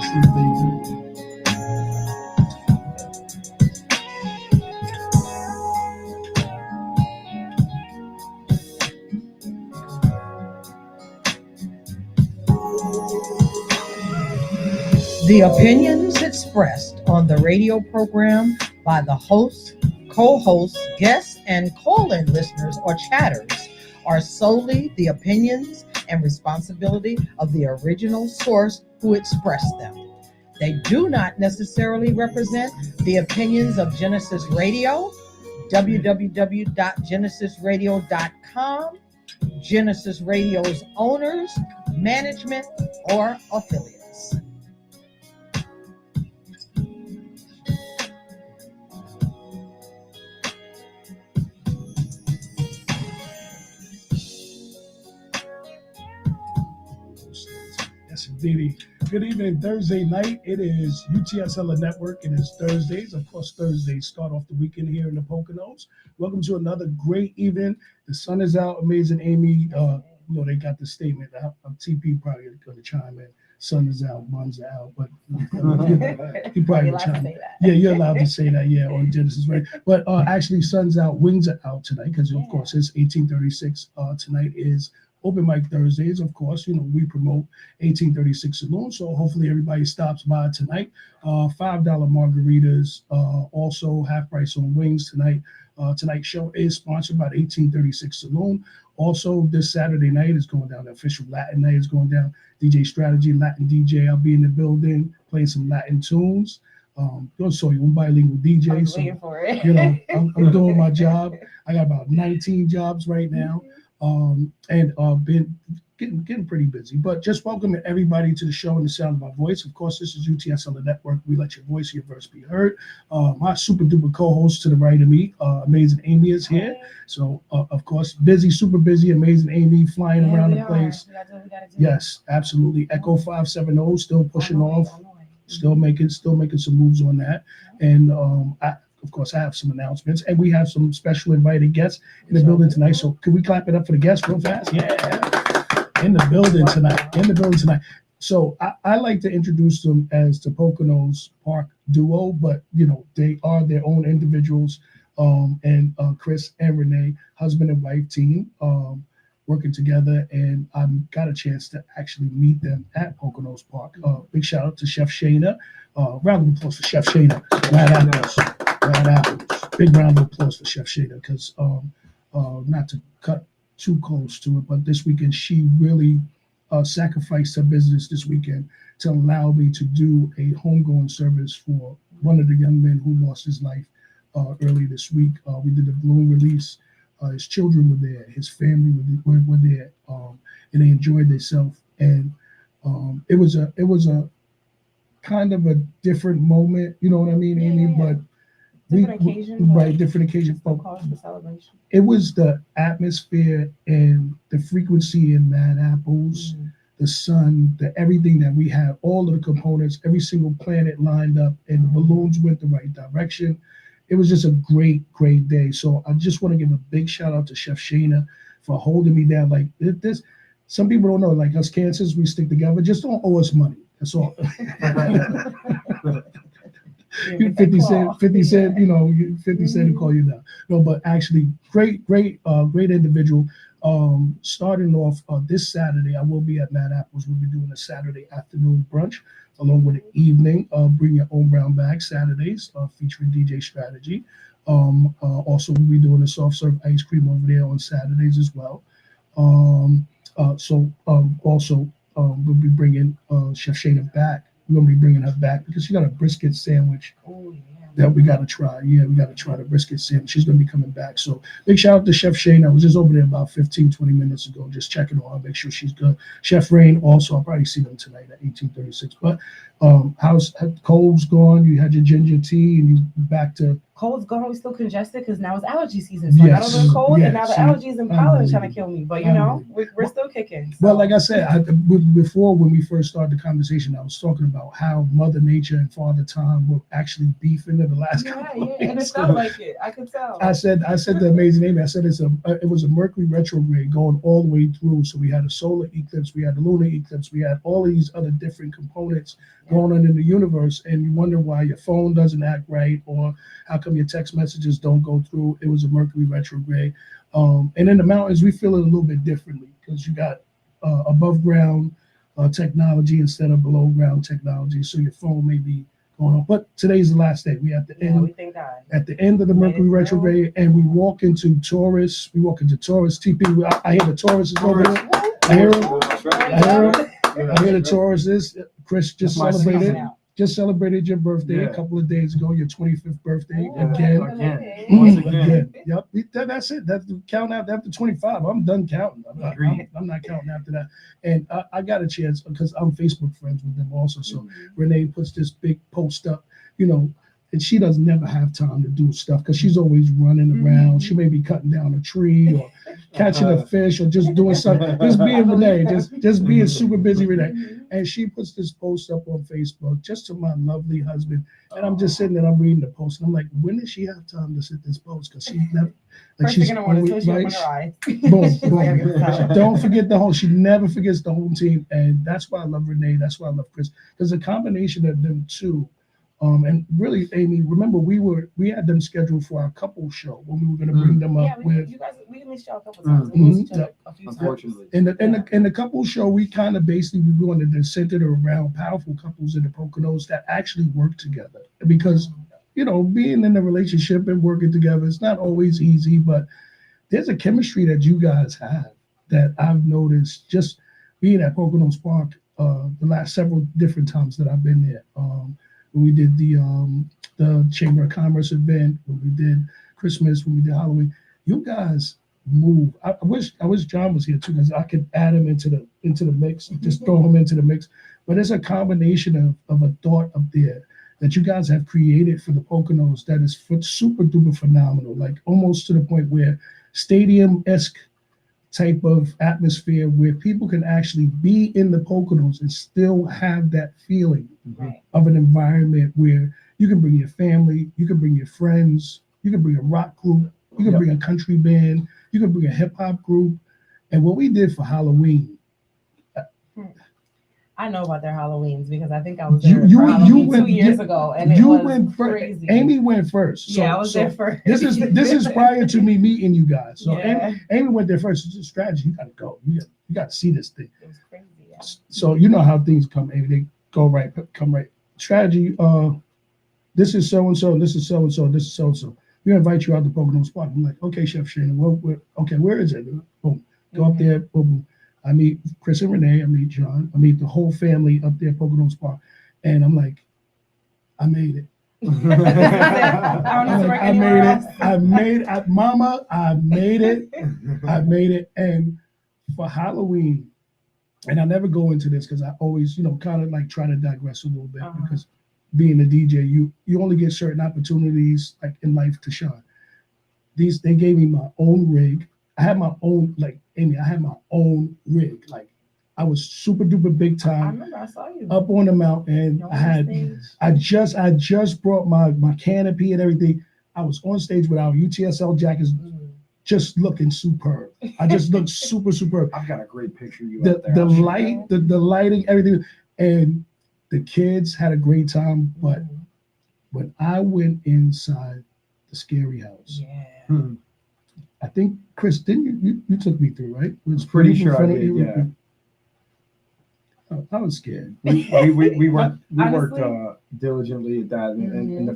The opinions expressed on the radio program by the hosts, co-hosts, guests, and call-in listeners or chatters are solely the opinions and responsibility of the original source who expressed them. They do not necessarily represent the opinions of Gynesis Radio, www.gynesisradio.com, Gynesis Radio's owners, management, or affiliates. Indeed. Good evening. Thursday night. It is UTSL Network. It is Thursdays. Of course, Thursdays start off the weekend here in the Poconos. Welcome to another great evening. The sun is out. Amazing Amy. They got the statement. TP probably going to chime in. Sun is out, buns are out, but he probably will chime in. Yeah, you're allowed to say that. Yeah, on Gynesis Radio. But actually, sun's out, wings are out tonight because of course it's 1836. Tonight is Open Mic Thursdays, of course. We promote 1836 Saloon, so hopefully everybody stops by tonight. $5 margaritas, also half price on wings tonight. Tonight's show is sponsored by the 1836 Saloon. Also, this Saturday night is going down. The official Latin night is going down. DJ Strategy, Latin DJ. I'll be in the building playing some Latin tunes. So you're a bilingual DJ. I'm waiting for it. I'm doing my job. I got about 19 jobs right now. And been getting pretty busy, but just welcoming everybody to the show and the sound of my voice. Of course, this is UTS on the network. We let your voice, your verse be heard. My super duper co-host to the right of me, Amazing Amy is here. So, of course, busy, super busy, Amazing Amy flying around the place. Yes, absolutely. Echo 570 still pushing off, still making some moves on that. And of course, I have some announcements, and we have some special invited guests in the building tonight. So can we clap it up for the guests real fast? Yeah. In the building tonight. So I like to introduce them as the Poconos Park duo, but, they are their own individuals. And Chris and Renee, husband and wife team, working together. And I got a chance to actually meet them at Poconos Park. Big shout out to Chef Shayna. Round of applause for Chef Shayna. Big round of applause for Chef Shayna, because not to cut too close to it, but this weekend she really sacrificed her business this weekend to allow me to do a homegoing service for one of the young men who lost his life early this week. We did a balloon release. His children were there, his family were there, and they enjoyed themselves. And it was a kind of a different moment, you know what I mean, Amy? But different occasion. The celebration. It was the atmosphere and the frequency in Mad Apples, the sun, the everything that we had, all of the components, every single planet lined up, and the balloons went the right direction. It was just a great, great day. So I just want to give a big shout out to Chef Shayna for holding me down. Like this, some people don't know, like us cancers, we stick together. Just don't owe us money. That's all. 50 cent, 50 cent to call you down. No, but actually great individual. Starting off this Saturday, I will be at Mad Apples. We'll be doing a Saturday afternoon brunch along with an evening bring your own brown bag Saturdays featuring DJ Strategy. Also we'll be doing a soft serve ice cream over there on Saturdays as well. Also we'll be bringing Chef Shayna back. We're going to be bringing her back because she got a brisket sandwich that we got to try. Yeah, we got to try the brisket sandwich. She's going to be coming back. So big shout out to Chef Shayna. I was just over there about 15, 20 minutes ago, just checking on her, make sure she's good. Chef Rain also, I'll probably see them tonight at 1836. But how's Cole's gone? You had your ginger tea and you back to cold's gone. We still congested because now it's allergy season. So I got over the cold, and now the allergies and pollen is trying to kill me. But we're still kicking. So. Well, like I said, before when we first started the conversation, I was talking about how Mother Nature and Father Time were actually beefing in the last couple of weeks. And it felt like it. I could tell. I said the amazing Amy. I said it was a Mercury retrograde going all the way through. So we had a solar eclipse, we had a lunar eclipse, we had all these other different components going on in the universe, and you wonder why your phone doesn't act right or how come your text messages don't go through. It was a Mercury retrograde. And in the mountains, we feel it a little bit differently because you got above ground technology instead of below ground technology. So your phone may be going on. But today's the last day. We at the end. We thank God. At the end of the Mercury retrograde, and we walk into Taurus. TP. I hear the Taurus is over there. I hear him. I hear the Taurus is. Chris just celebrated your birthday a couple of days ago, your 25th birthday again. Once again. Yep. That's it. That's the count after 25. I'm done counting. I'm not counting after that. And I got a chance because I'm Facebook friends with them also. So Renee puts this big post up, and she doesn't never have time to do stuff because she's always running around. She may be cutting down a tree or catching a fish or just doing something. Just being Renee, just being super busy Renee. And she puts this post up on Facebook just to my lovely husband. And I'm just sitting there, I'm reading the post, and I'm like, when does she have time to sit this post? Because she never, like, she's always right. Boom. Don't forget the home. She never forgets the home team, and that's why I love Renee. That's why I love Chris. Because a combination of them two. And really, Amy, remember we had them scheduled for our couple show when we were going to bring them up with. You guys, we missed y'all a couple times. We missed each other a few times. Unfortunately. In the couple show, we kind of basically wanted to center around powerful couples in the Poconos that actually work together. Because, being in a relationship and working together, it's not always easy, but there's a chemistry that you guys have that I've noticed just being at Poconos Park the last several different times that I've been there. When we did the Chamber of Commerce event, when we did Christmas, when we did Halloween, you guys move. I wish John was here too, because I could add him into the mix, just throw him into the mix. But it's a combination of a thought up there that you guys have created for the Poconos that is super duper phenomenal, like almost to the point where stadium-esque type of atmosphere where people can actually be in the Poconos and still have that feeling of an environment where you can bring your family, you can bring your friends, you can bring a rock group, you can bring a country band, you can bring a hip hop group. And what we did for Halloween. I know about their Halloweens because I think I was there for Halloween 2 years ago, and it was crazy. Amy went first. So, I was there first. This is prior to me meeting you guys. So Amy went there first. It's a strategy. You got to go. You got to see this thing. It was crazy. Yeah. So you know how things come, Amy. They come right. Strategy. This is so and so. This is so and so. This is so and so. We invite you out to Poconos Park. I'm like, okay, Chef Shannon. Where is it? Boom. Go up there. Boom. I meet Chris and Renee. I meet John. I meet the whole family up there at Poconos Park. And I'm like, I made it. I made it. Mama, I made it. I made it. And for Halloween, and I never go into this because I always, kind of like try to digress a little bit because being a DJ, you only get certain opportunities like in life to shine. They gave me my own rig. I had my own, like Amy, I had my own rig. Like I was super duper big time. I remember I saw you up on the mountain. I just brought my canopy and everything. I was on stage with our UTSL jackets, just looking superb. I just looked super superb. I've got a great picture of you the up there. The light, the lighting, everything, and the kids had a great time. But when I went inside the scary house, I think Chris, didn't you took me through, right? It was pretty sure I did. Yeah. I was scared. We worked diligently at that, and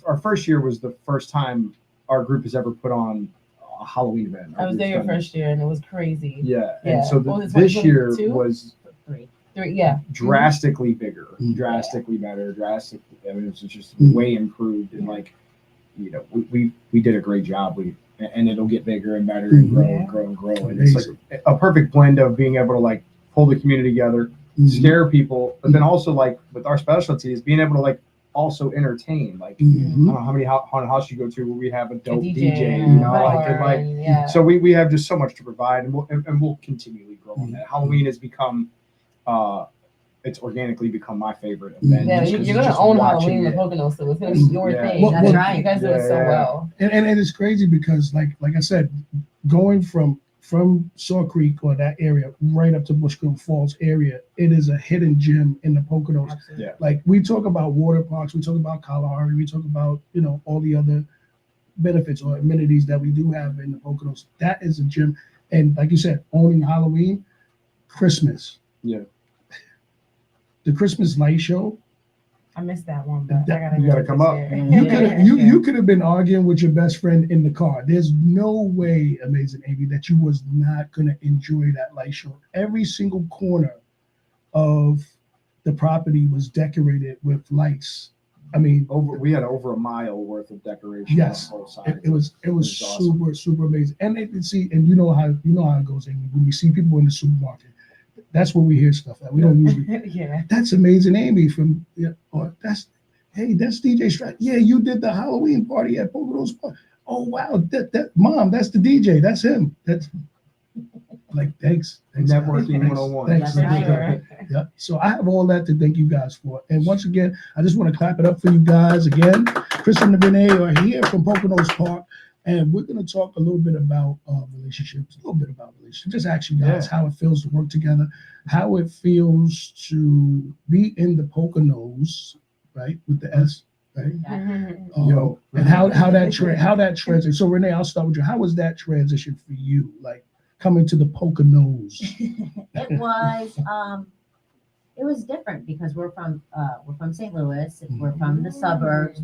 our first year was the first time our group has ever put on a Halloween event. I was there your first year, and it was crazy. Yeah. And so this year was three, yeah, drastically bigger, drastically better, drastically. I mean, it was just way improved, and we did a great job. And it'll get bigger and better and grow and grow and grow. And it's like a perfect blend of being able to like pull the community together, scare people, but then also like with our specialty is being able to like also entertain. Like, Mhm. I don't know how many haunted house you go to where we have a dope DJ, you know, Right. Yeah. so we have just so much to provide, and we'll continually grow on that. Halloween has become, it's organically become my favorite event. Yeah, just 'cause you're it's gonna just own watching Halloween in the it. Poconos, so it's gonna be your Yeah. thing. Well, That's well, right. You guys do it so yeah. well. And it's crazy because like I said, going from Saw Creek or that area right up to Bushkill Falls area, it is a hidden gem in the Poconos. Absolutely. Yeah. Like we talk about water parks, we talk about Kalahari, we talk about all the other benefits or amenities that we do have in the Poconos. That is a gem, and like you said, owning Halloween, Christmas, Yeah. the Christmas light show. I missed that one, but That- I gotta you gotta come up. You could have been arguing with your best friend in the car. There's no way, Amazing Amy, that you was not gonna enjoy that light show. Every single corner of the property was decorated with lights. I mean, We had over a mile worth of decoration Yes. on both sides. it was awesome. super amazing. And they can see, and you know how it goes, Amy. When we see people in the supermarket, that's where we hear stuff that we don't usually. Yeah. That's Amazing Amy from, or that's DJ Strike. Yeah, you did the Halloween party at Poconos Park. Oh wow, that mom, that's the DJ. That's him. That's like thanks Networking guys. 101. Thanks. That's right. Yeah. So I have all that to thank you guys for. And once again, I just want to clap it up for you guys again. Kristen and Renee are here from Poconos Park. And we're going to talk a little bit about relationships, Just ask you guys how it feels to work together, how it feels to be in the Poconos, right, with the S, right? And how that transition. So Renee, I'll start with you. How was that transition for you, like coming to the Poconos? It was different because we're from St. Louis. We're from the suburbs.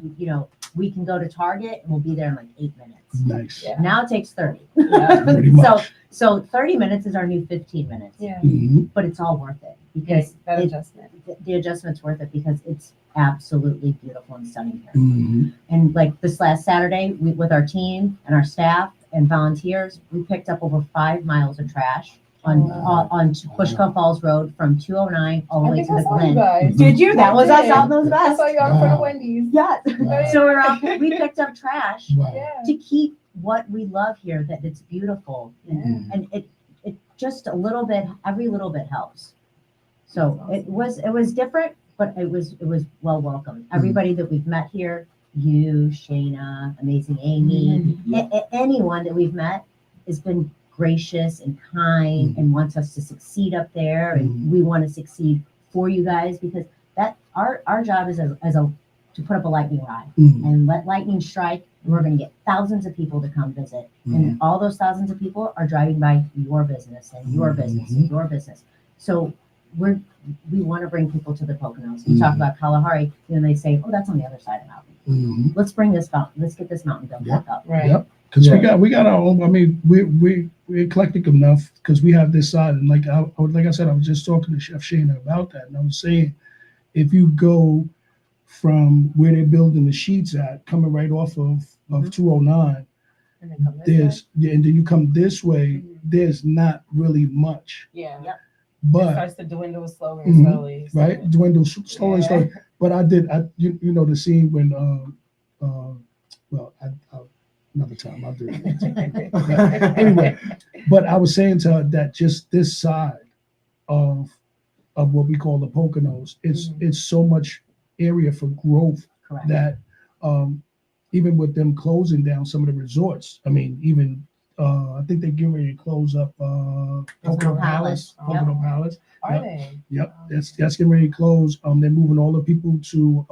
We can go to Target and we'll be there in like 8 minutes. Nice. Yeah. Now it takes 30. Pretty much. So 30 minutes is our new 15 minutes. Yeah. Mhm. But it's all worth it because That adjustment. the adjustment's worth it because it's absolutely beautiful and stunning here. Mhm. And like this last Saturday, with our team and our staff and volunteers, we picked up over 5 miles of trash on Bushkill Falls Road from 209 all the I way think to I the saw you Glen. guys. Did you? That was us out in those I vests. saw you out in front of Wow. Wendy's. Yes. Wow. So we picked up trash Wow. Yeah. to keep what we love here, that it's beautiful. And it just a little bit, every little bit helps. So it was different, but it was well welcomed. Everybody that we've met here, you, Shayna, Amazing Amy, anyone that we've met has been gracious and kind and wants us to succeed up there, and we want to succeed for you guys because that our job is to put up a lightning rod and let lightning strike, and we're going to get thousands of people to come visit, and all those thousands of people are driving by your business and your business and your business. So we want to bring people to the Poconos. We talk about Kalahari, and they say, "Oh, that's on the other side of the mountain. Let's bring this mountain. Let's get this mountain built back up." Right. Yep. Because we got our own. I mean, we're eclectic enough because we have this side, and like I said, I was just talking to Chef Shayna about that, and I was saying, if you go from where they're building the sheets at, coming right off of 209, And then come this way. and then you come this way, there's not really much, Yeah. Yep. It but starts to dwindle slowly and slowly. right, dwindle slowly. Yeah. But I you know the scene when I'll another time I'll do it. Anyway, but I was saying to her that just this side of what we call the Poconos, it's so much area for growth. Correct. That even with them closing down some of the resorts, I mean, even I think they're getting ready to close up Pocono Palace. Yep. Pocono Palace. Are Yep. they? Yep, that's getting ready to close. They're moving all the people to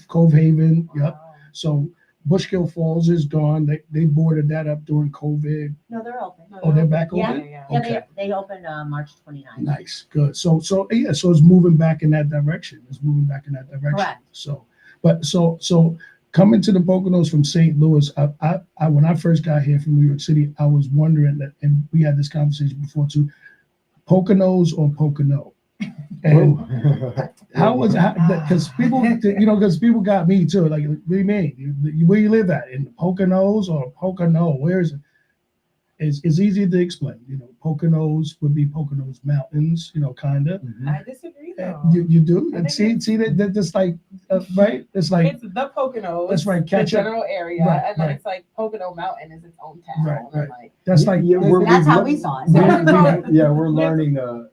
Cove Haven. Yep. Wow. So Bushkill Falls is gone. They boarded that up during COVID. No, they're open. Oh, they're back Yeah. open? Yeah. Yeah, Okay. they opened March 29th. Nice, good. So it's moving back in that direction. Correct. So coming to the Poconos from St. Louis, I when I first got here from New York City, I was wondering that, and we had this conversation before too, Poconos or Pocono? And how was that? Because people got me too. Like, what do you mean? Where you live at? In the Poconos or Pocono? Where is it? It's easy to explain. Poconos would be Poconos Mountains. Kind of. I disagree You do, and see that that's like right. It's like it's the Poconos. That's right. The Catch up. general area, Right, and then right. it's like Pocono Mountain is its own town. Right, And right. like, That's like That's how we saw it. We're learning the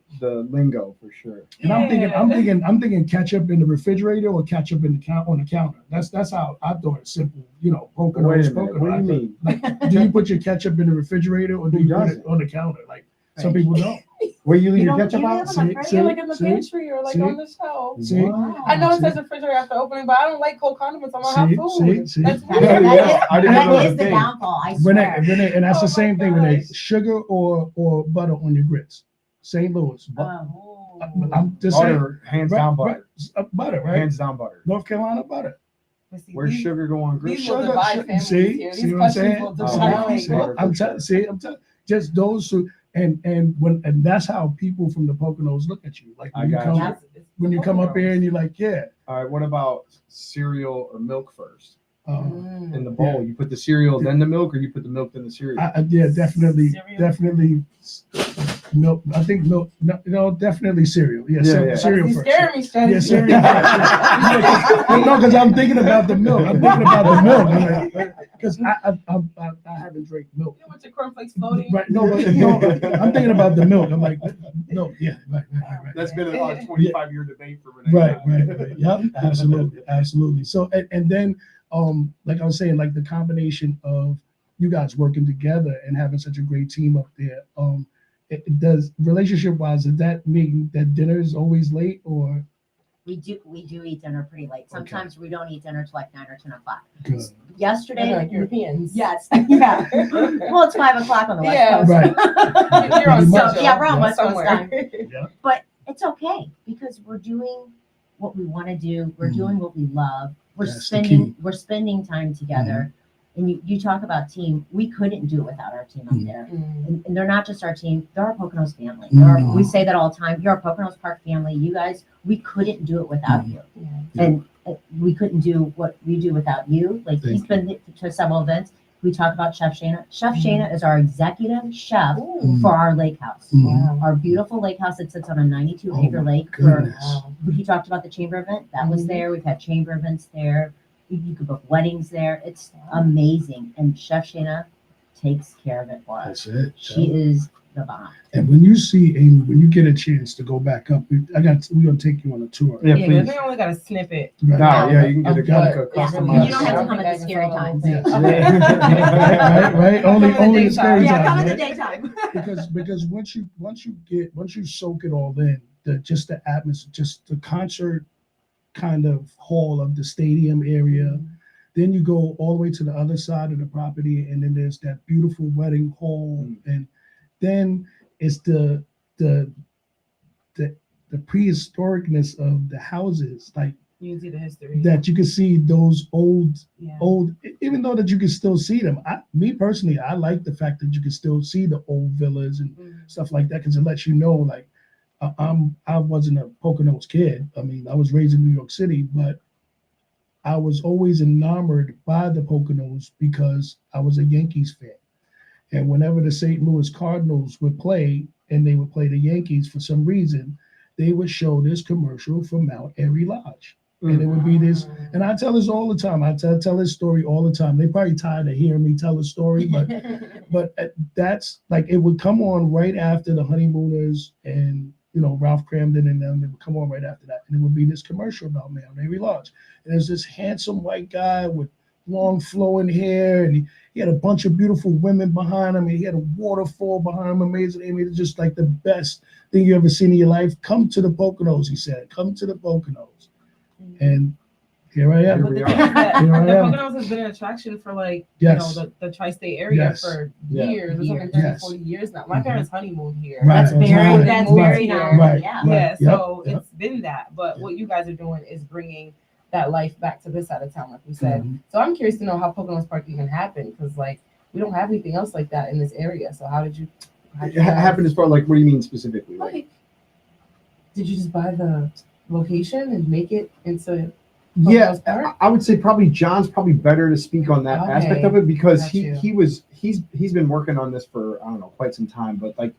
lingo for sure. And I'm thinking ketchup in the refrigerator or ketchup in the on the counter. That's how I thought it simple. Poconos. Wait a minute, what do you mean? Like, do you put your ketchup in the refrigerator or do you put it on the counter? Like some people don't. Where you leave You your don't- ketchup you out? have them like in the pantry or like on the shelf. See? I know it See? says refrigerator after opening, but I don't like cold condiments on my hot food. See? That's That weird. I didn't know is it was a the thing. downfall, I swear. Renee, and that's Oh the same my thing, Renee. gosh. Sugar or butter on your grits. St. Louis. I'm just saying. Butter, hands down butter. Butter, right? Hands down butter. North Carolina butter. But see, Where's these- sugar go on grits? These will Sugar, divide sugar- families see? here. See These what I'm questions saying? will Oh, divide. yeah. I'm telling just those who and that's how people from the Poconos look at you. Like I when you got come you. when you come up here and you're like, yeah. All right, what about cereal or milk first? Mm. In the bowl, you put the cereal, then the milk, or you put the milk, then the cereal? Yeah, definitely Cereal? milk. I think milk. No, definitely cereal. Yeah, Yeah. cereal You first. scaring me, Stress. Yeah, cereal first. No, because I'm thinking about the milk. Because I haven't drank milk. You want your cornflakes floating? Right. No, but no, I'm thinking about the milk. I'm like, no, yeah, right. That's been a 25-year debate for Renee. Right. Yep, absolutely. So, and then, like I was saying, like the combination of you guys working together and having such a great team up there. It does relationship wise. Does that mean that dinner is always late or? We do eat dinner pretty late. Sometimes we don't eat dinner till like 9 or 10 o'clock. Good. Yesterday, Like Europeans. yes, yeah. Well, it's 5 o'clock on the West Yeah. Coast. Right. You're on So, schedule. yeah, we're on West Coast somewhere. time. Yeah. But it's okay because we're doing what we want to do. We're doing what we love. We're That's the key. spending time together. And you talk about team. We couldn't do it without our team up there. Mm. And they're not just our team. They're our Poconos family. Mhm. We say that all the time. You're our Poconos Park family. You guys, we couldn't do it without you. Yeah. And we couldn't do what we do without you. Like he's been to several events. We talk about Chef Shayna. Chef Shayna is our executive chef Ooh. for our lake house. Wow. Our beautiful lake house that sits on a 92-acre Oh, my lake. goodness. He talked about the chamber event. That was Mhm. there. We've had chamber events there. You could book weddings there. It's amazing. And Chef Shayna takes care of it for us. That's it. She is the bomb. And when you see Amy, when you get a chance to go back up, we're gonna take you on a tour. Yeah, Yeah, please. because they only got a snippet. Right. No, yeah, you can get a Got good Yeah. customized. You don't have to come at the scary times. Yeah. Okay. right. Only Come in the the scary daytime. Yeah, come in time. the Right? daytime. Because once you soak it all in, the atmosphere, just the concert kind of hall of the stadium area. Then you go all the way to the other side of the property, and then there's that beautiful wedding hall, and then it's the prehistoricness of the houses, like You can see the history. that you can see those old, Yeah. even though that you can still see them. Me personally, I like the fact that you can still see the old villas and stuff like that because it lets you know, like, I wasn't a Poconos kid. I mean, I was raised in New York City, but I was always enamored by the Poconos because I was a Yankees fan. And whenever the St. Louis Cardinals would play, and they would play the Yankees for some reason, they would show this commercial for Mount Airy Lodge. And it would be this, and I tell this all the time. I tell this story all the time. They probably tired of hearing me tell the story, but that's like it would come on right after the Honeymooners and Ralph Cramden and them. It would come on right after that, and it would be this commercial about Mount Airy Lodge. And there's this handsome white guy with long flowing hair, and he had a bunch of beautiful women behind him, and he had a waterfall behind him. Amazing. I mean, it's just like the best thing you ever seen in your life. Come to the Poconos, he said. Come to the Poconos. And here I am. But the we thing are. is that Here I the am. Poconos has been an attraction for like Yes. the tri-state area Yes. for Yeah. years, or something, Years. 30, Yes. 40 years now. My Mhm. parents honeymooned here. Right. That's very, Right. that's Right. very normal. Right. Yeah. Yeah, Yep. so Yep. it's been that. But Yep. what you guys are doing is bringing that life back to this side of town, like we said. Mhm. So I'm curious to know how Poconos Park even happened, because like we don't have anything else like that in this area. So how did you? It happened as far like, what do you mean specifically? Like, did you just buy the location and make it into? Yeah, Poconos Park? I would say probably John's probably better to speak on that Okay. aspect of it because Got you. he's been working on this for I don't know quite some time, but like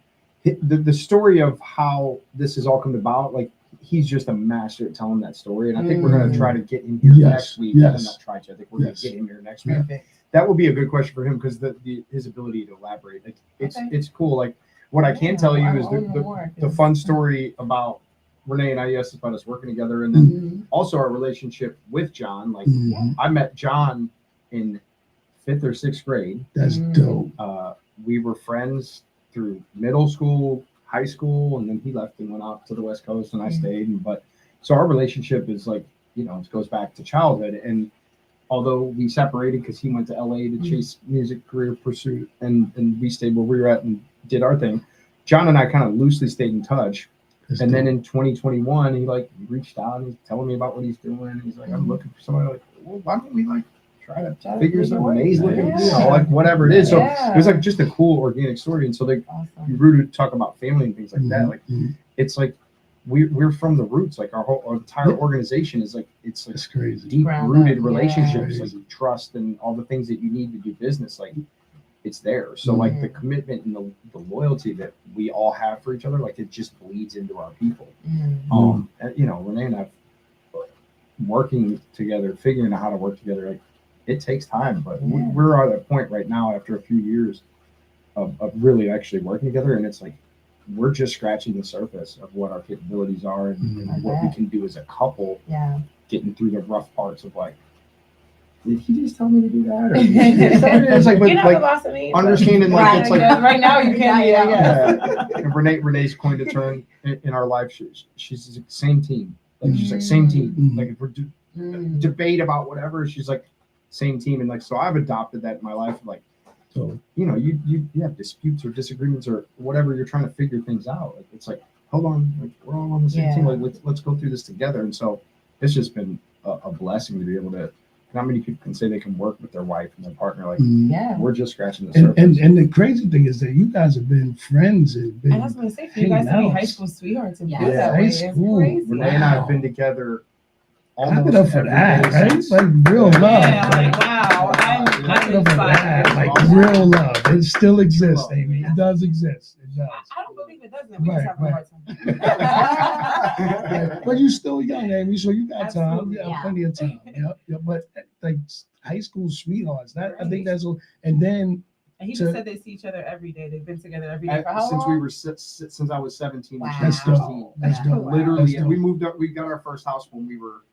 the story of how this has all come about, like he's just a master at telling that story. And I think we're going to try to get him here next week. I'm not trying to. I think we're going to get him here next week. Perfect. That will be a good question for him because his ability to elaborate, like it's cool. Like what I can tell you is the fun story about Renee and I. Yes, about us working together, and then also our relationship with John. Like I met John in 5th or 6th grade. That's dope. We were friends through middle school, high school, and then he left and went out to the West Coast, and I stayed. But so our relationship is like, you know, it goes back to childhood. And although we separated because he went to LA to chase music career pursuit, and we stayed where we were at and did our thing, John and I kind of loosely stayed in touch. That's and dope. Then in 2021, he like reached out and he's telling me about what he's doing. And he's like, I'm looking for somebody. Like, well, why don't we like try to figure some amazing, you know, like whatever it is. So it was like just a cool organic story. And so they Rudy talk about family and things like that. Like it's like we're from the roots. Like our entire organization is like it's crazy, deep rooted relationships, like trust and all the things that you need to do business. Like it's there. So like the commitment and the loyalty that we all have for each other, like it just bleeds into our people. And, you know, Renee and I working together, figuring out how to work together, like it takes time, but we're at a point right now after a few years of really actually working together, and it's like we're just scratching the surface of what our capabilities are and what we can do as a couple. Getting through the rough parts of like, did he just tell me to do that? Or it's like, but you know, like understanding like it's like right now you can't. And Renee's coined a term in our life. She's the same team. Like she's like same team. Like if we're debate about whatever, she's like same team. And like so I've adopted that in my life. Like so you know you have disputes or disagreements or whatever, you're trying to figure things out. Like it's like hold on, like we're all on the same team. Like let's go through this together. And so it's just been a blessing to be able to. How many people can say they can work with their wife and their partner? Like, we're just scratching the surface. And the crazy thing is that you guys have been friends and been. I was going to say, for you guys to be high school sweethearts and feel that high way, school. It's crazy. Renee and I have been together almost up for that, right? Like real love. Like, wow, I'm inspired. Like real love. It still exists, Amy. It does exist. It does. I don't believe it doesn't. We just have a hard time. But you're still young, Amy, so you got time. You got plenty of time. Yep. But like high school sweethearts, that I think that's. And then. And he just said they see each other every day. They've been together every day for how since long? we were since I was 17. Wow. That's dope. That's dope. Literally, and we moved up. We got our first house when we were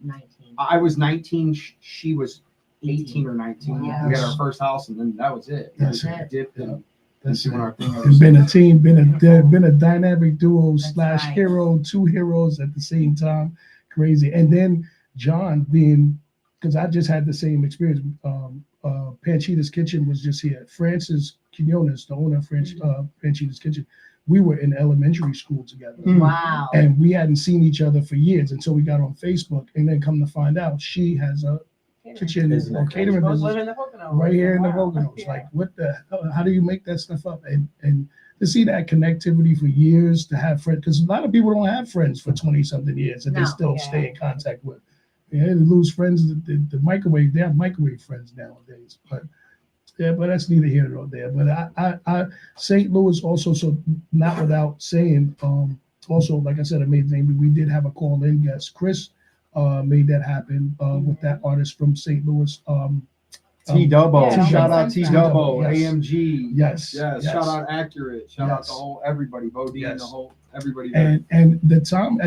19. I was 19. She was 18 or 19. Wow. We got our first house, and then that was it. That's it. Dipped and that's doing our thing. It's been a team, been a dynamic duo / hero, two heroes at the same time. Crazy. And then John being, because I just had the same experience. Panchita's Kitchen was just here. Francis Quinones, the owner of Panchita's Kitchen, we were in elementary school together. Wow. And we hadn't seen each other for years until we got on Facebook. And then come to find out, she has a kitchen or catering business right here in the Poconos. Like, what the hell? How do you make that stuff up? And to see that connectivity for years, to have friends, because a lot of people don't have friends for 20-something years that they still stay in contact with. Yeah, they lose friends. The microwave, they have microwave friends nowadays. But that's neither here nor there. But I St. Louis also, so not without saying, also, like I said, we did have a call-in guest. Chris made that happen with that artist from St. Louis. T-Double. Shout out T-Double. Yes. AMG. Yes. Shout out Accurate. Shout out the whole everybody. Bodine, the whole everybody there. And at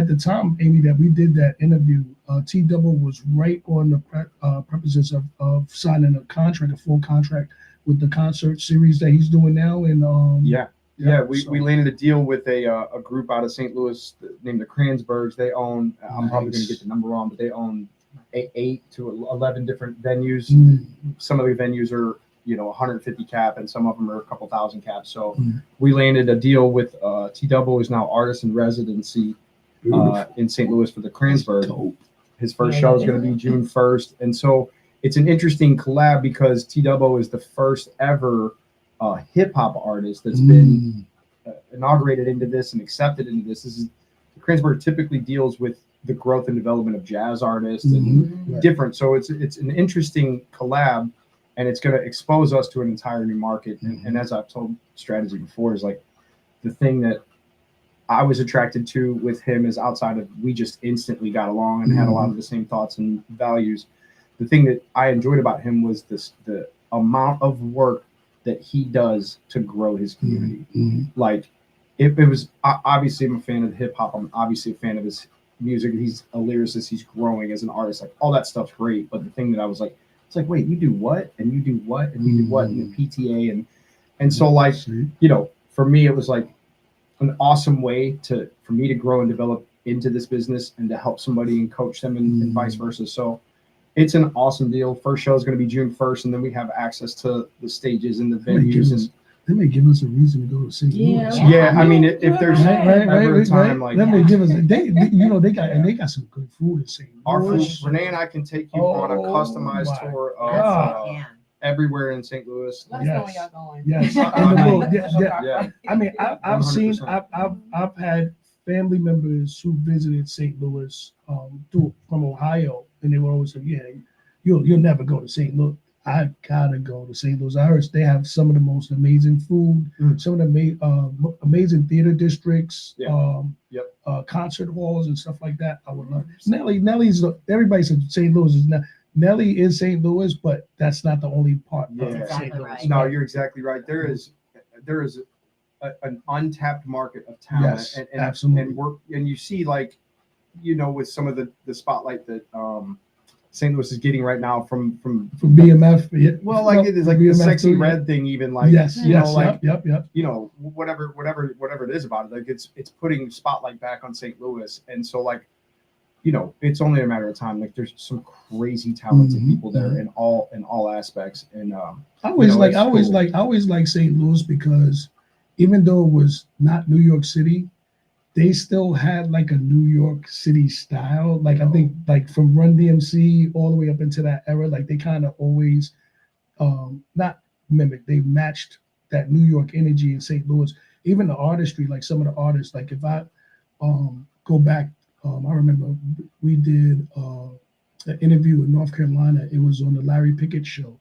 the time, Amy, that we did that interview, T-Double was right on the purposes of signing a full contract with the concert series that he's doing now. And we landed a deal with a group out of St. Louis named the Kransbergs. They own, I'm probably going to get the number wrong, but they own 8 to 11 different venues. Some of the venues are 150 cap, and some of them are a couple thousand cap. So we landed a deal with T-Double, who's now artist in residency in St. Louis for the Kransberg. His first show is going to be June 1st, and so it's an interesting collab because T-Double is the first ever hip hop artist that's been inaugurated into this and accepted into this. The Kransberg typically deals with the growth and development of jazz artists and different. So it's an interesting collab, and it's going to expose us to an entire new market. And as I've told Strategy before, is like the thing that I was attracted to with him is outside of we just instantly got along and had a lot of the same thoughts and values. The thing that I enjoyed about him was the amount of work that he does to grow his community. Like it was obviously I'm a fan of hip hop. I'm obviously a fan of his music. He's a lyricist. He's growing as an artist. Like all that stuff's great. But the thing that I was like, it's like, wait, you do what? And you do what? And you do what? And the PTA and so like, you know, for me, it was like an awesome way for me to grow and develop into this business and to help somebody and coach them and vice versa. So it's an awesome deal. First show is going to be June 1st, and then we have access to the stages and the venues. They may give us a reason to go to St. Louis. Yeah, I mean, if there's ever a time like that may give us they got some good food in St. Louis. Our food, Renee and I can take you on a customized tour of everywhere in St. Louis. Let us know when y'all going. Yes, yeah. I mean, I've 100%. Seen, I've had family members who visited St. Louis from Ohio, and they were always say, "Yeah, you'll never go to St. Louis." I gotta go to St. Louis. I heard they have some of the most amazing food, some of the amazing theater districts, concert halls and stuff like that. I would love. Nelly's. Everybody said St. Louis is not. Nelly is St. Louis, but that's not the only part. That's exactly right. No, you're exactly right. There is an untapped market of talent. Yes, and absolutely. And you see, like, you know, with some of the spotlight that St. Louis is getting right now from BMF. Yeah. Well, like it is like the Sexy Red thing, even like yep. You know, whatever it is about it, like it's putting spotlight back on St. Louis, and so like, you know, it's only a matter of time. Like there's some crazy talented people there in all aspects, and I always like St. Louis because even though it was not New York City, they still had like a New York City style. Like I think like from Run DMC all the way up into that era, like they kind of always not mimic, they matched that New York energy in St. Louis. Even the artistry, like some of the artists, like if I go back, I remember we did an interview in North Carolina. It was on the Larry Pickett show.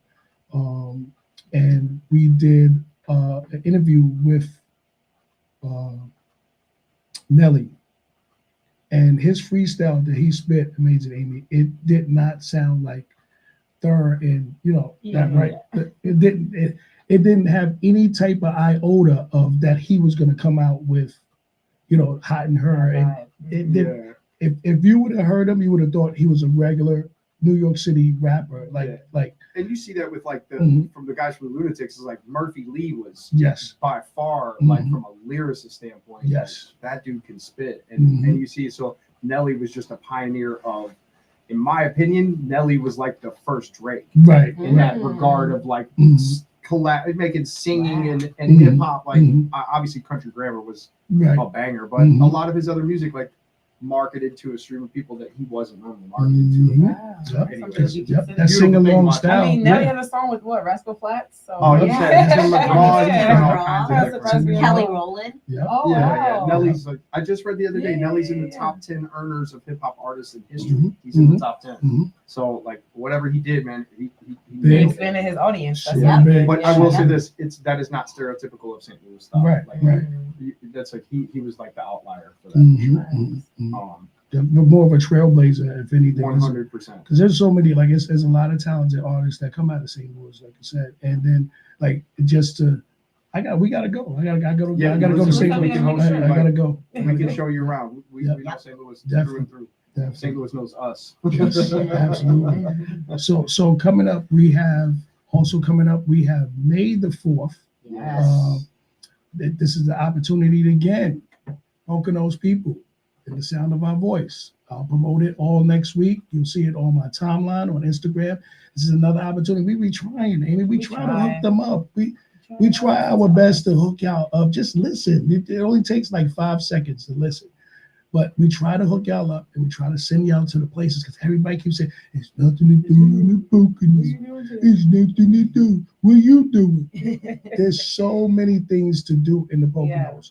And we did an interview with Nelly, and his freestyle that he spit, amazing, Amy. It did not sound like Thur and It didn't have any type of iota of that he was going to come out with, Hot and Her, and it didn't. If you would have heard him, you would have thought he was a regular New York City rapper, like. And you see that with like from the guys from the Lunatics, is like Murphy Lee was by far like from a lyricist standpoint. Yes, like, that dude can spit, and you see. So Nelly was just a pioneer of, in my opinion, Nelly was like the first Drake, right? In that regard of like making singing and hip hop. Like obviously, Country Grammar was a banger, but a lot of his other music like marketed to a stream of people that he wasn't normally marketed to. That sing along style. I mean, Nelly has a song with what, Rascal Flatts? So Kelly Rowland. Nelly's like, I just read the other day, Nelly's in the top 10 earners of hip hop artists in history. He's in the top 10. So like whatever he did, man, he expanded his audience. But I will say this: that is not stereotypical of St. Louis style. Right. That's like he was like the outlier for that. More of a trailblazer, if anything. 100%. Because there's so many, like there's a lot of talented artists that come out of St. Louis, like I said, and then like we gotta go. I gotta go to St. Louis. I gotta go. We can show you around. We know St. Louis through and through. Definitely. St. Louis knows us. Yes, absolutely. So coming up, we have May the 4th. Yes. This is the opportunity to again Poconos people in the sound of our voice. I'll promote it all next week. You'll see it on my timeline on Instagram. This is another opportunity. We be trying, Amy. We try to hook them up. We try our best to hook y'all up. Just listen. It only takes like 5 seconds to listen. But we try to hook y'all up and we try to send y'all to the places because everybody keeps saying, it's nothing to do in the Poconos. It's nothing to do. What are you doing? There's so many things to do in the Poconos.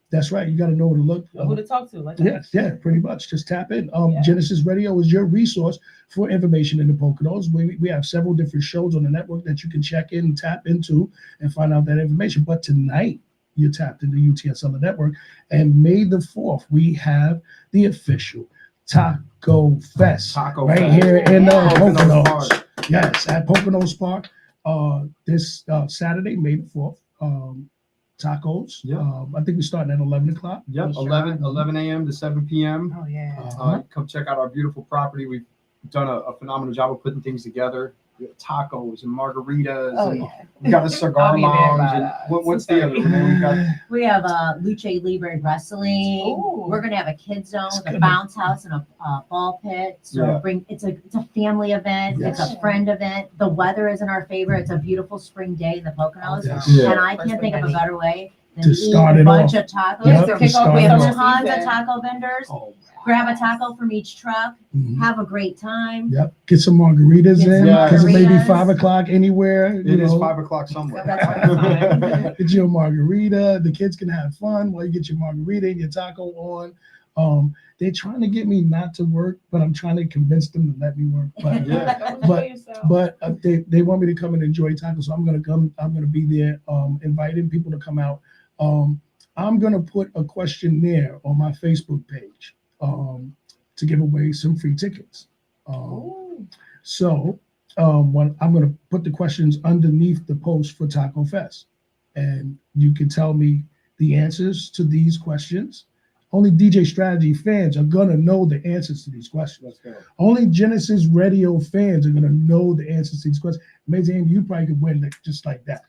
That's right. You got to know where to look. Who to talk to. Yeah, pretty much. Just tap in. Gynesis Radio is your resource for information in the Poconos. We have several different shows on the network that you can check in and tap into and find out that information. But tonight, you're tapped into UTSL Network. And May the 4th, we have the official Taco Fest here in Poconos. Yes, at Poconos Park. This Saturday, May the 4th. Tacos. I think we're starting at 11 o'clock. Yep, 11 a.m. to 7 p.m. Oh, yeah. Come check out our beautiful property. We've done a phenomenal job of putting things together. We have tacos and margaritas. Oh, and yeah. we got a cigar lounge. And what's the other one? We have Lucha Libre Wrestling. Ooh. We're gonna have a kids zone, a bounce house, and a ball pit. So it's a family event. Yes. It's a friend event. The weather is in our favor. It's a beautiful spring day in the Poconos, Yes. and I can't think of a better way than To eat start a it bunch off. of tacos. Yep, to to kick off start We it have off. tons of season. taco vendors. Oh, Grab a taco from each truck. mhm. Have a great time. Yep. Get some margaritas Get in some because it may be margaritas. 5 o'clock anywhere. It is 5 o'clock somewhere. That's fine. Get your margarita. The kids can have fun while you get your margarita and your taco on. They're trying to get me not to work, but I'm trying to convince them to let me work. But Yeah. but they want me to come and enjoy tacos, so I'm gonna come. I'm gonna be there, inviting people to come out. I'm gonna put a questionnaire on my Facebook page to give away some free tickets. So when I'm gonna put the questions underneath the post for Taco Fest, and you can tell me the answers to these questions. Only DJ Strategy fans are gonna know the answers to these questions. Let's go. Only Gynesis Radio fans are gonna know the answers to these questions. Amazing, you probably could win just like that.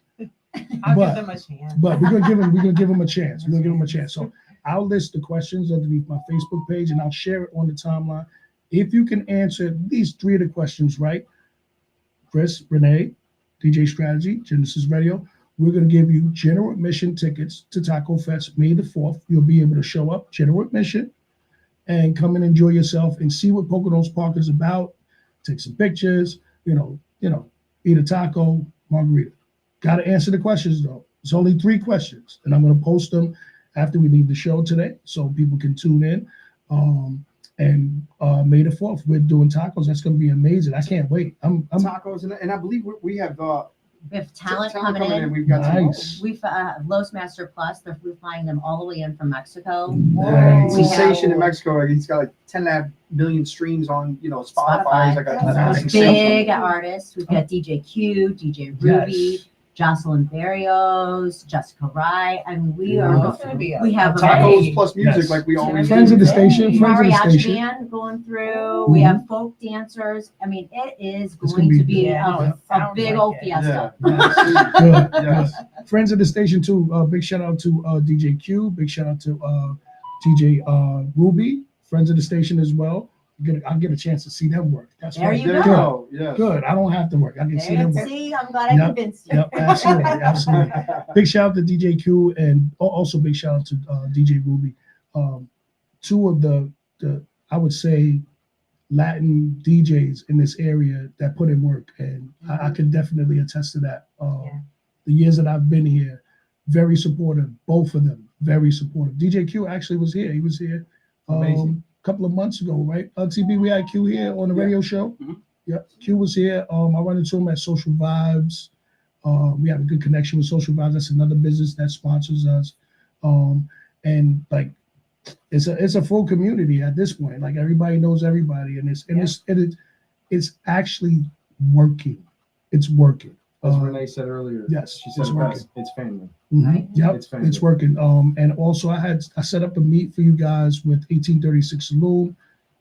I'll But- give them a chance. But we're gonna give them a chance. We're gonna give them a chance. So I'll list the questions underneath my Facebook page and I'll share it on the timeline. If you can answer at least 3 of the questions right, Chris, Renee, DJ Strategy, Gynesis Radio, we're gonna give you general admission tickets to Taco Fest May the 4th. You'll be able to show up, general admission, and come and enjoy yourself and see what Poconos Park is about. Take some pictures, eat a taco, margarita. Got to answer the questions though. It's only 3 questions, and I'm going to post them after we leave the show today, so people can tune in. And May the 4th, we're doing tacos. That's going to be amazing. I can't wait. I'm Tacos, and I believe we have We have talent coming in. We've got nice. We've Los Master Plus. We're flying them all the way in from Mexico. Nice. We sensation have- in Mexico. He's got like 10.5 million streams on Spotify. Spotify. I got Nice. Big artists. We've got DJ Q, DJ Ruby, Yes. Jocelyn Barrios, Jessica Rye. I mean, we Yeah. are. It's gonna be a We have Tacos plus music Yes. like we always Friends do. of the station. Friends of the mariachi station. band going through. We have folk dancers. I mean, it is It's going gonna to be be good. a Sounds big like old it. fiesta. Yeah. Good. Yes. Friends of the station too. Big shout out to DJ Q. Big shout out to DJ Ruby. Friends of the station as well. I'll get a chance to see them work. That's There right. you There Good. you go. Yes. Good. I don't have to work. I can see them work. See, I'm glad I Yep. convinced you. Yep, absolutely, absolutely. Big shout out to DJ Q and also big shout out to DJ Ruby. 2 of the I would say Latin DJs in this area that put in work, and I can definitely attest to that. Yeah. The years that I've been here, very supportive. Both of them, very supportive. DJ Q actually was here. He was here Amazing. a couple of months ago, right? TB, we had Q here on the radio show. Mhm. Yep, Q was here. I run into him at Social Vibes. We have a good connection with Social Vibes. That's another business that sponsors us. And like, it's a full community at this point. Like everybody knows everybody, and it's actually working. It's working. As Renee said earlier. Yes, She said it's it working. best. It's family. Right. Yep, It's family. it's working. And also I set up a meet for you guys with 1836 Saloon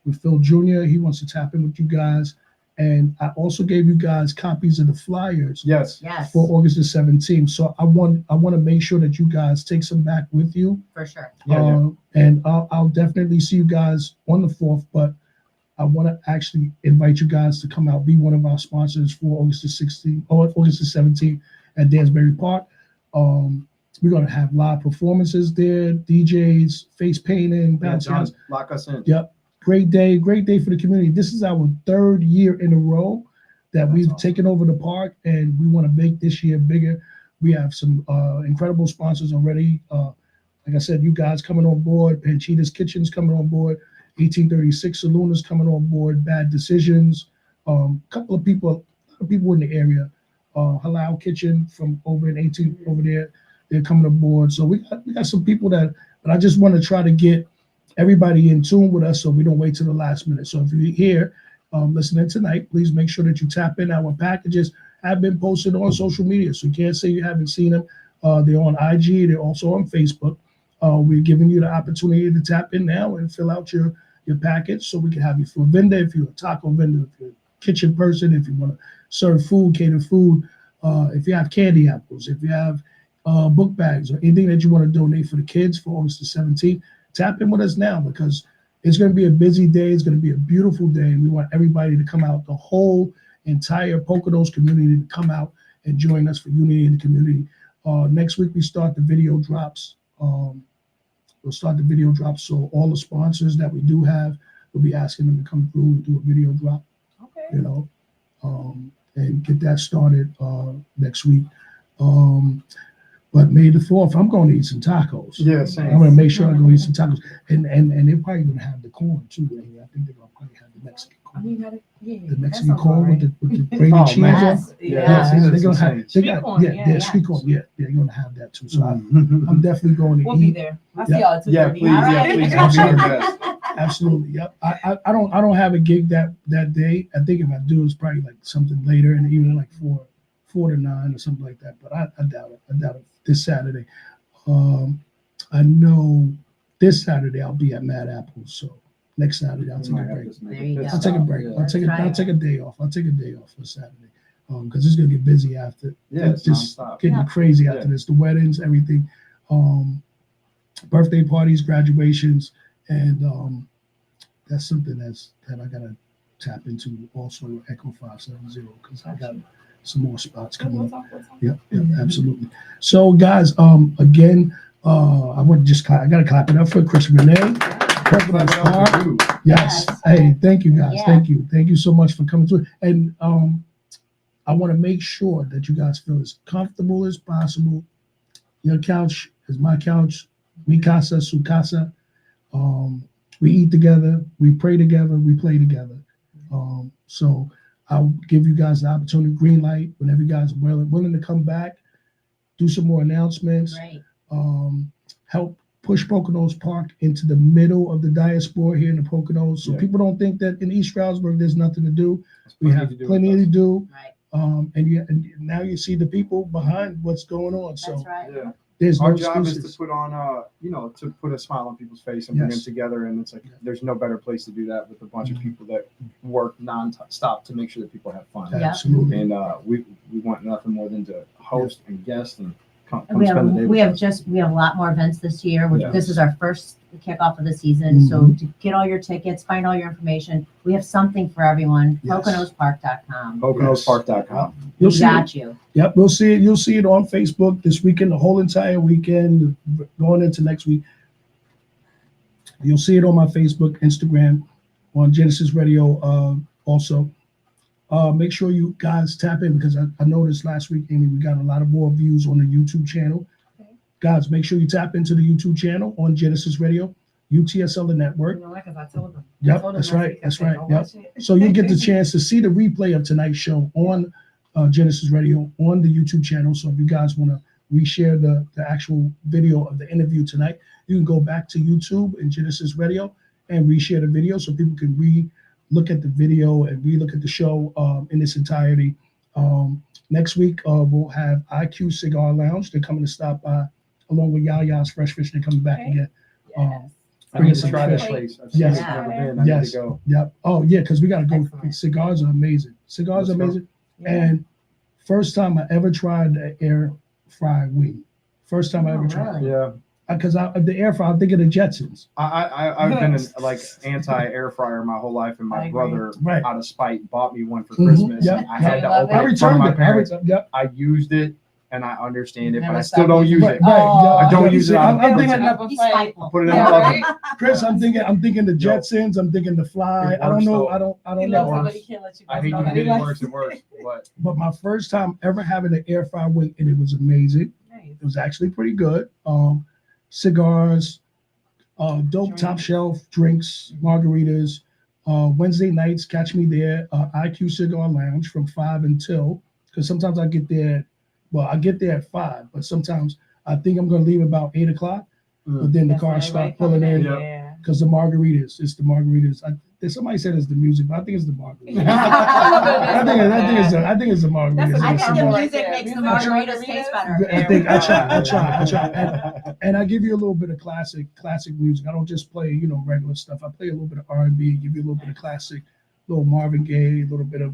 with Phil Jr. He wants to tap in with you guys. And I also gave you guys copies of the flyers Yes. Yes, for August the 17th. So I want to make sure that you guys take some back with you. for sure. Yeah. And I'll definitely see you guys on the 4th, but I want to actually invite you guys to come out, be one of our sponsors for August the 16th or August the 17th at Dansbury Park. We're going to have live performances there, DJs, face painting, Yeah, bounce John, house. lock us in. Yep. Great day for the community. This is our 3rd year in a row that we've awesome. taken over the park, and we want to make this year bigger. We have some incredible sponsors already. Like I said, you guys coming on board, Panchita's Kitchen's coming on board, 1836 Saloon is coming on board, Bad Decisions, couple of people in the area, Halal Kitchen from over in 18 over there. they're coming aboard. So we got some people but I just want to try to get everybody in tune with us so we don't wait till the last minute. So if you're here listening tonight, please make sure that you tap in. Our packages have been posted on social media, so you can't say you haven't seen them. They're on IG. They're also on Facebook. We're giving you the opportunity to tap in now and fill out your package so we can have you for a vendor, if you're a taco vendor, if you're a kitchen person, if you want to serve food, cater food, if you have candy apples, if you have book bags or anything that you want to donate for the kids for August the 17th, tap in with us now because it's going to be a busy day. It's going to be a beautiful day. And we want everybody to come out, the whole entire Poconos community to come out and join us for Unity in the Community. Next week, we start the video drops. We'll start the video drops. So all the sponsors that we do have, we'll be asking them to come through and do a video drop, Okay. And get that started next week. But May the 4th, I'm going to eat some tacos. Yeah, same. I'm going to make sure I go eat some tacos. And they're probably going to have the corn, too. I think they're going to probably have the Mexican corn. The Mexican corn with the grated cheese. Yes. They're going to have Sweet corn, yeah. sweet corn. Yeah, they're going to have that, too. So I'm definitely going to We'll be eat. there. I'll see y'all at 2:30. Yeah, please, All right. please. I'll be your best. Absolutely. Yep. I don't have a gig that day. I think if I do, it's probably like something later in the evening, like 4 to 9 or something like that. But I doubt it. I doubt it this Saturday. I know this Saturday I'll be at Mad Apple. So next Saturday I'll take a break. There you go. I'll take a break. Yeah. I'll take a day off. I'll take a day off for Saturday. Because it's gonna get busy after. Yeah, it's just nonstop. getting crazy after this. The weddings, everything. Birthday parties, graduations, and that's something that I gotta tap into also Echo 570 because I got some more spots coming up. Yep, absolutely. So guys, again, I gotta clap it up for Chris Renee. Yes. Hey, thank you guys. Yeah. Thank you so much for coming through. And I want to make sure that you guys feel as comfortable as possible. Your couch is my couch. Mi casa, su casa. We eat together, we pray together, we play together. So I'll give you guys the opportunity, green light, whenever you guys are willing to come back, do some more announcements, Right. help push Poconos Park into the middle of the diaspora here in the Poconos. So Yeah. people don't think that in East Stroudsburg there's nothing to do. We have plenty to do. Right. And now you see the people behind what's going on. So That's right. Yeah. there's Our no job is excuses. to put on, to put a smile on people's face and bring Yes. them together. And it's like, there's no better place to do that with a bunch of people that work non-stop to make sure that people have fun. Yeah. Absolutely. And we want nothing more than to host and guest and come And we spend the day have with us. we have a lot more events this year. Yeah. This is our first kickoff of the season. So to get all your tickets, find all your information. We have something for everyone. Yes. PoconosPark.com. PoconosPark.com. You'll We see got you. Yep, we'll see it. You'll see it on Facebook this weekend, the whole entire weekend, going into next week. You'll see it on my Facebook, Instagram, on Gynesis Radio. Also, make sure you guys tap in because I noticed last week, Amy, we got a lot of more views on the YouTube channel. Okay. Guys, make sure you tap into the YouTube channel on Gynesis Radio, UTSL the network. You know what? Because I told them. Yep, I told them that's last right, week, I that's said, right, "Don't yep. watch it." So you get the chance to see the replay of tonight's show on Gynesis Radio on the YouTube channel. So if you guys want to reshare the actual video of the interview tonight, you can go back to YouTube and Gynesis Radio and reshare the video so people can look at the video and look at the show in its entirety. Next week, we'll have IQ Cigar Lounge. They're coming to stop by along with Yaya's Fresh Fish. They're coming back Okay. again. Yes. I need to Bring try some that fish. place. I've seen Yes. it, never been. I need Yes. to go. Yep. Oh, yeah, because we got to go. Excellent. Cigars are amazing. Cigars are Let's go. amazing. Yeah. And first time I ever tried the air fry wing. First time I ever Oh, tried. really? Yeah. Because the air fry, I'm thinking of Jetsons. I've been like anti-air fryer my whole life, and I my agree. brother, Right. out of spite, bought me one for Mhm. Christmas. Yep. And I had to Yep. open I it in front of returned my it. parents. Yep. I used it, and I understand it, but Never I stop still don't using use it. it. Oh. I don't use it. I'm Put thinking, it up a He's fight. spiteful. Put it in Yeah, the right? oven. Chris, I'm thinking the Jetsons. I'm thinking the Fly. It I don't works, know. though. I He don't loves know. it, but he can't let you I guys hate know you that. did He it likes- worse and worse, but But my first time ever having an air fry wing, and it was amazing. Nice. It was actually pretty good. Cigars, dope Drinks. top shelf drinks, margaritas. Wednesday nights, catch me there. IQ Cigar Lounge from 5 until, because sometimes I get there. Well, I get there at 5, but sometimes I think I'm gonna leave about 8 o'clock, but then the That's cars when start everybody pulling coming in Yeah. because the margaritas. It's the margaritas. Somebody said it's the music, but I think it's the margaritas. I think it's the margaritas. That's a I good think combo the right music there. makes the Music and margaritas taste better. I think I try, and I give you a little bit of classic music. I don't just play regular stuff. I play a little bit of R&B, give you a little bit of classic, little Marvin Gaye, a little bit of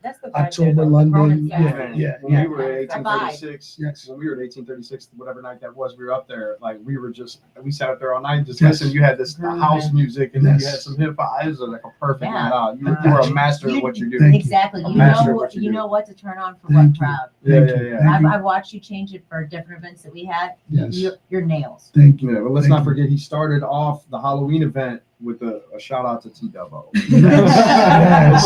That's the vibe October there, though. London. Romance, Yeah. When we were at The vibe. 1836, Yes. when we were at 1836, whatever night that was, we were up there. Like we sat up there all night just Yes. listening. You had the house music, and then you had some hip hop. It was like a perfect Yeah. night out. You were a master of what you do. Thank you. Exactly. A You master know of what you you do. know what to turn on for Thank what you. crowd. Thank Yeah, you. yeah, yeah. Thank you. I've watched you change it for different events that we had. Yes. Your nails. Thank you. Yeah, but let's Thank not you. forget he started off the Halloween event with a shout out to T-Double. Yes,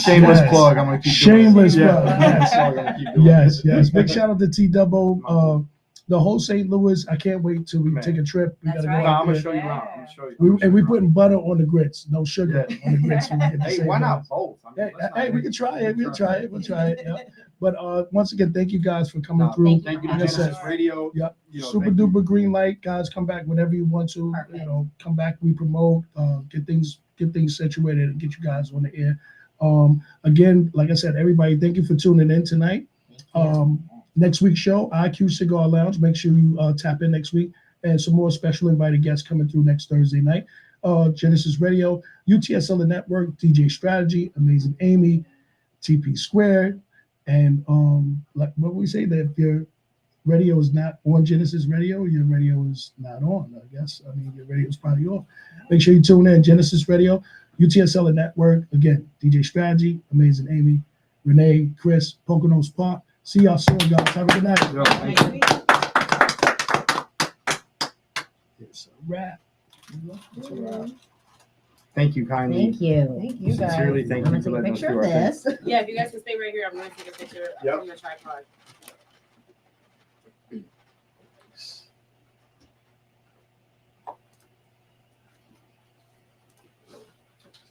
Shameless yes. plug. I'm gonna keep Shameless doing it. plug, Yeah. yes. I'm gonna keep doing Yes, it. yes. Big shout out to T-Double. The whole St. Louis. I can't wait till we Man. take a trip. We That's gotta right. go No, out I'm gonna there. show you around. I'm gonna show you. And we putting butter on the grits, no sugar Yeah. on the grits. When we get to Hey, St. why Louis. not both? I mean, Hey, let's not hey, we make- can try it. We'll try it. We'll try it. Yeah. But once again, thank you guys for coming No, through. Thank you to Like I said, Genesis Radio. Yep. You know, Super thank you. duper green light, guys. Come back whenever you want to. Perfect. Come back. We promote. Get things situated and get you guys on the air. Again, like I said, everybody, thank you for tuning in tonight. Next week's show, IQ Cigar Lounge. Make sure you tap in next week, and some more special invited guests coming through next Thursday night. Genesis Radio, UTSL Network, DJ Strategy, Amazing Amy, TP Squared, and like what we say, that if your radio is not on Genesis Radio, your radio is not on. I guess your radio is probably off. Make sure you tune in Genesis Radio, UTSL Network. Again, DJ Strategy, Amazing Amy, Renee, Chris, Poconos Park. See y'all soon, guys. Have a good night. Yo, thank you. It's a wrap. Thank you kindly. Thank you. Thank you guys. Sincerely, thank I'm you gonna for take a letting us picture do of our thing. this. Yeah, if you guys can stay right here, I'm going to take a picture Yep. from the tripod.